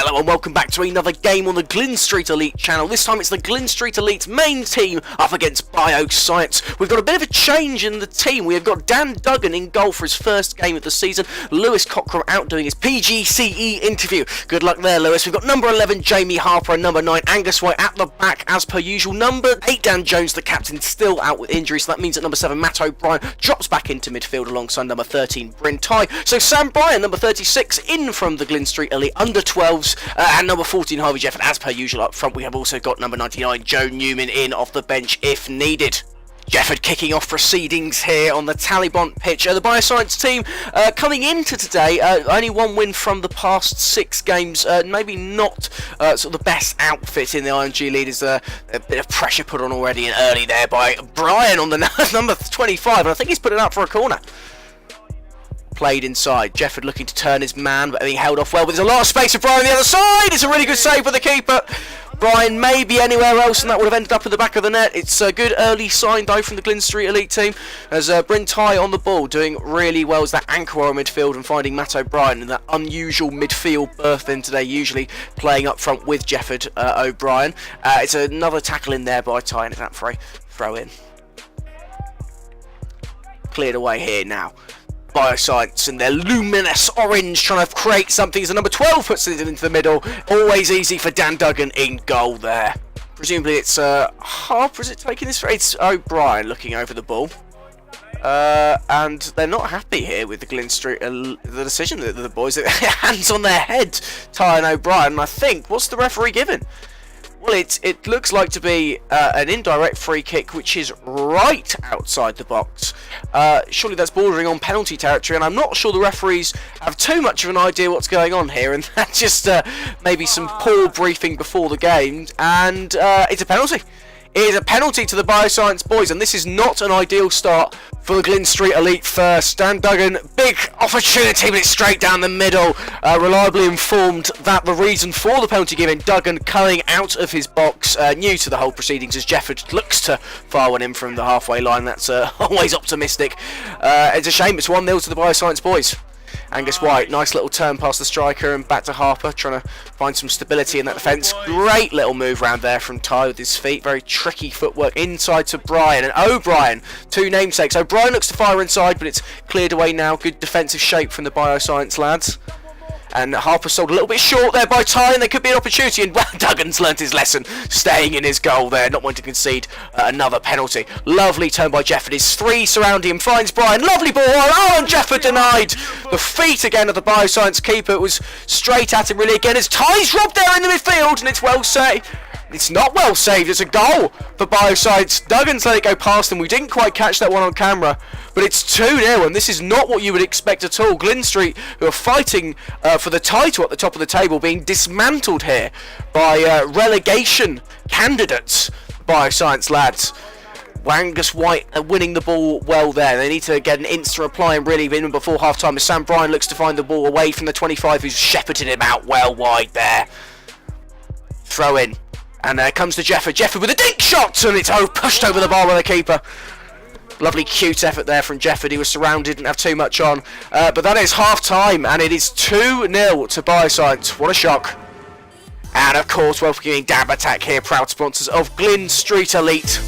Hello and welcome back to another game on the Glyn Street Elite channel. This time it's the Glyn Street Elite main team up against Bioscience. We've got a bit of a change in the team. We have got Dan Duggan in goal for his first game of the season. Lewis Cockram out doing his PGCE interview. Good luck there, Lewis. We've got number 11 Jamie Harper and number 9 Angus White at the back as per usual. Number 8 Dan Jones, the captain, still out with injury, so that means that number 7 Matt O'Brien drops back into midfield alongside number 13 Bryn Ty. So Sam Bryan, number 36, in from the Glyn Street Elite under 12s, and number 14 Harvey Jefford as per usual up front. We have also got number 99 Joe Newman in off the bench if needed. Jefford kicking off proceedings here on the Talibont pitch. The Bioscience team coming into today, only one win from the past 6 games. Maybe not sort of the best outfit in the IMG lead. Is a bit of pressure put on already and early there by Brian on the number 25, and I think he's put it up for a corner. Played inside. Jefford looking to turn his man, but being held off well. But there's a lot of space for Brian on the other side. It's a really good save for the keeper. Brian may be anywhere else, and that would have ended up in the back of the net. It's a good early sign, though, from the Glyn Street Elite team, as Bryn Ty on the ball, doing really well as that anchor in midfield and finding Matt O'Brien in that unusual midfield berth in today, usually playing up front with Jefford O'Brien. It's another tackle in there by Ty, and it's that throw in. Cleared away here now. Bioscience and their luminous orange trying to create something as the number 12 puts it into the middle. Always easy for Dan Duggan in goal there. Presumably it's Harper, is it taking this? It's O'Brien looking over the ball. And they're not happy here with the Glyn Street, the decision that the boys, hands on their head, Ty and O'Brien. And I think, what's the referee giving? Well, it looks like to be an indirect free kick, which is right outside the box. Surely that's bordering on penalty territory, and I'm not sure the referees have too much of an idea what's going on here, and that's just maybe some poor briefing before the game, and it's a penalty. It is a penalty to the Bioscience boys, and this is not an ideal start for the Glyn Street Elite first. Dan Duggan, big opportunity, but it's straight down the middle. Reliably informed that the reason for the penalty given, Duggan coming out of his box, new to the whole proceedings as Jefford looks to fire one in from the halfway line. That's always optimistic. It's a shame it's 1-0 to the Bioscience boys. Angus White, nice little turn past the striker and back to Harper, trying to find some stability in that defence. Great little move round there from Ty with his feet. Very tricky footwork inside to Brian. And O'Brien, 2 namesakes. O'Brien looks to fire inside, but it's cleared away now. Good defensive shape from the Bioscience lads. And Harper sold a little bit short there by Ty, and there could be an opportunity. And well, Duggan's learnt his lesson, staying in his goal there, not wanting to concede another penalty. Lovely turn by Jefford. His 3 surrounding him, finds Brian. Lovely ball. Oh, and Jefford denied. The feet again of the Bioscience keeper. It was straight at him really again as Ty's robbed there in the midfield, and it's well saved. It's not well saved. It's a goal for Bioscience. Duggan's let it go past him. We didn't quite catch that one on camera, but it's 2-0, and this is not what you would expect at all. Glyn Street, who are fighting for the title at the top of the table, being dismantled here by relegation candidates, Bioscience lads. Angus White winning the ball well there. They need to get an instant reply and really win before half time as Sam Bryan looks to find the ball away from the 25 who's shepherded him out well wide there. Throw in. And there comes to Jefford. Jefford with a dink shot, and it's pushed over the bar by the keeper. Lovely cute effort there from Jefford. He was surrounded, didn't have too much on. But that is half time, and it is 2-0 to Bioscience. What a shock. And of course, welcoming Dabatag here, proud sponsors of Glyn Street Elite.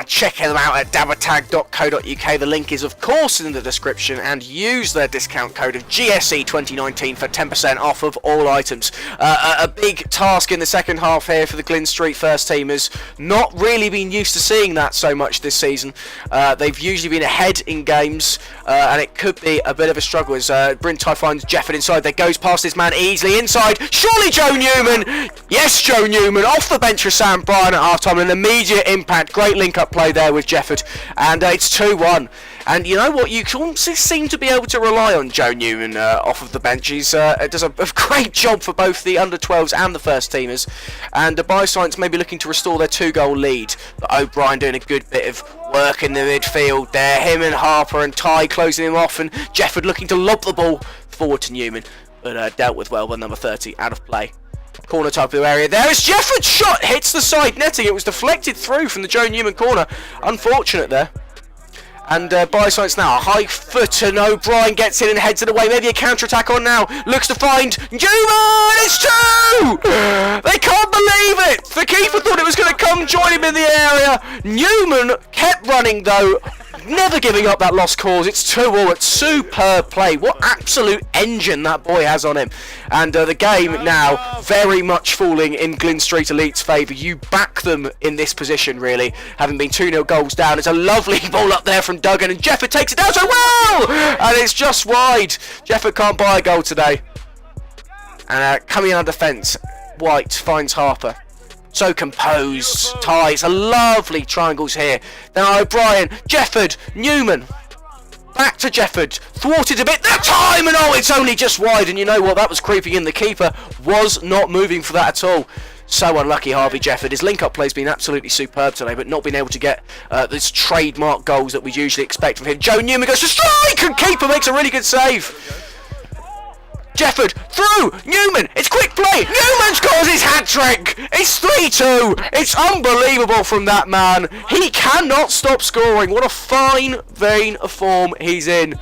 Check them out at dabatag.co.uk. The link is of course in the description, and use their discount code of GSE 2019 for 10% off of all items. A big task in the second half here for the Glyn Street first teamers. Not really been used to seeing that so much this season. They've usually been ahead in games, and it could be a bit of a struggle as Bryn Ty finds Jefford inside. There goes past his man easily inside. Surely Joe Newman! Yes, Joe Newman off the bench for Sam Bryan at half time. An immediate impact. Great link up play there with Jefford, and it's 2-1. And you know what, you can seem to be able to rely on Joe Newman off of the bench. He does a great job for both the under-12s and the first teamers, and the Bioscience may be looking to restore their 2-goal lead, but O'Brien doing a good bit of work in the midfield there. Him and Harper and Ty closing him off, and Jefford looking to lob the ball forward to Newman, but dealt with well by number 30 out of play. Corner type of area there as Jefford's shot hits the side netting. It was deflected through from the Joe Newman corner. Unfortunate there. And Bioscience now, a high foot, and O'Brien gets in and heads it away. Maybe a counter-attack on now. Looks to find Newman! It's 2! They can't believe it! The keeper thought it was going to come join him in the area. Newman kept running though, never giving up that lost cause. It's 2-all. It's superb play. What absolute engine that boy has on him. And the game now very much falling in Glyn Street Elite's favour. You back them in this position, really, having been 2-0 goals down. It's a lovely ball up there from Duggan, and Jefford takes it down so well! And it's just wide. Jefford can't buy a goal today. And coming on defence, White finds Harper. So composed, ties, a lovely triangles here. Now O'Brien, Jefford, Newman. Back to Jefford, thwarted a bit, that time, and oh, it's only just wide. And you know what, that was creeping in. The keeper was not moving for that at all. So unlucky, Harvey Jefford. His link-up play's been absolutely superb today, but not being able to get this trademark goals that we usually expect from him. Joe Newman goes to strike, and keeper makes a really good save. Jefford through Newman. It's quick play. Newman scores his hat-trick. It's 3-2. It's unbelievable from that man. He cannot stop scoring. What a fine vein of form he's in.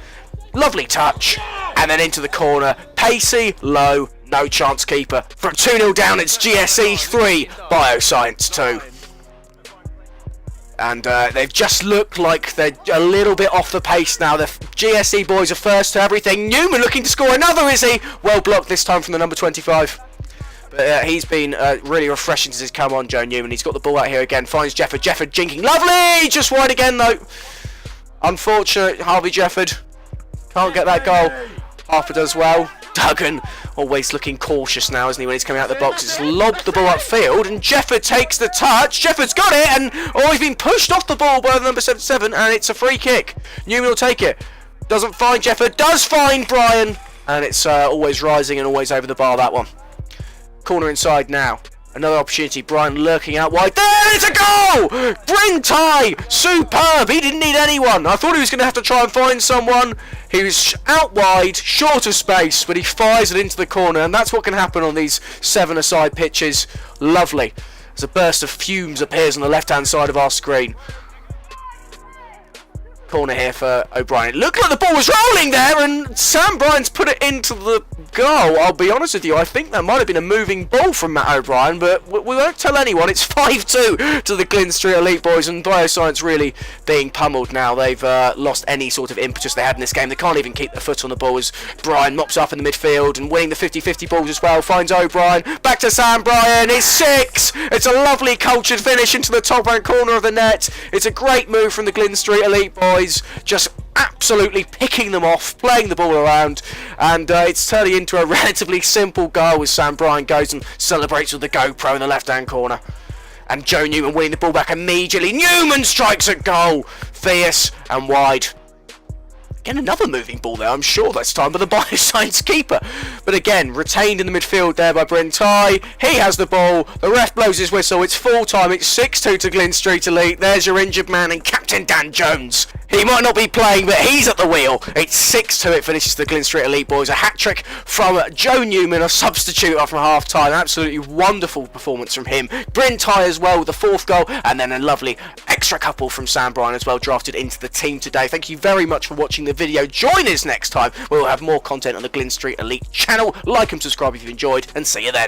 Lovely touch, and then into the corner. Pacey, low, no chance keeper. From 2-0 down, it's GSE 3, Bioscience 2. And they've just looked like they're a little bit off the pace now. The GSE boys are first to everything. Newman looking to score another, is he? Well blocked this time from the number 25. But he's been really refreshing since he's come on, Joe Newman. He's got the ball out here again. Finds Jefford. Jefford jinking. Lovely! Just wide again, though. Unfortunate, Harvey Jefford. Can't get that goal. Harper does well. Duggan always looking cautious now, isn't he, when he's coming out of the box. He's lobbed the ball upfield, and Jefford takes the touch. Jefford's got it, and he's been pushed off the ball by the number 77, and it's a free kick. Newman will take it. Doesn't find Jefford, does find Brian, and it's always rising and always over the bar, that one. Corner inside now. Another opportunity, Brian lurking out wide. There, it's a goal! Glyn tie, superb. He didn't need anyone. I thought he was going to have to try and find someone. He was out wide, short of space, but he fires it into the corner, and that's what can happen on these 7-a-side pitches. Lovely. As a burst of fumes appears on the left-hand side of our screen. Corner here for O'Brien. It looked like the ball was rolling there, and Sam Bryant's put it into the goal. I'll be honest with you, I think that might have been a moving ball from Matt O'Brien, but we won't tell anyone. It's 5-2 to the Glyn Street Elite boys, and Bioscience really being pummeled now. They've lost any sort of impetus they had in this game. They can't even keep their foot on the ball as Brian mops up in the midfield and winning the 50-50 balls as well. Finds O'Brien. Back to Sam Bryan. It's 6. It's a lovely cultured finish into the top right corner of the net. It's a great move from the Glyn Street Elite boys. Just absolutely picking them off, playing the ball around, and it's turning into a relatively simple goal as Sam Bryan goes and celebrates with the GoPro in the left-hand corner. And Joe Newman winning the ball back immediately. Newman strikes at goal. Fierce and wide. Again, another moving ball there, I'm sure this time, by the Bioscience keeper. But again, retained in the midfield there by Bryn Ty. He has the ball. The ref blows his whistle. It's full time. It's 6-2 to Glyn Street Elite. There's your injured man and Captain Dan Jones. He might not be playing, but he's at the wheel. It's 6-2. It finishes the Glyn Street Elite boys. A hat-trick from Joe Newman, a substitute after half-time. Absolutely wonderful performance from him. Bryn Ty as well with the 4th goal, and then a lovely extra couple from Sam Bryan as well, drafted into the team today. Thank you very much for watching the video. Join us next time. We'll have more content on the Glyn Street Elite channel. Like and subscribe if you've enjoyed, and see you then.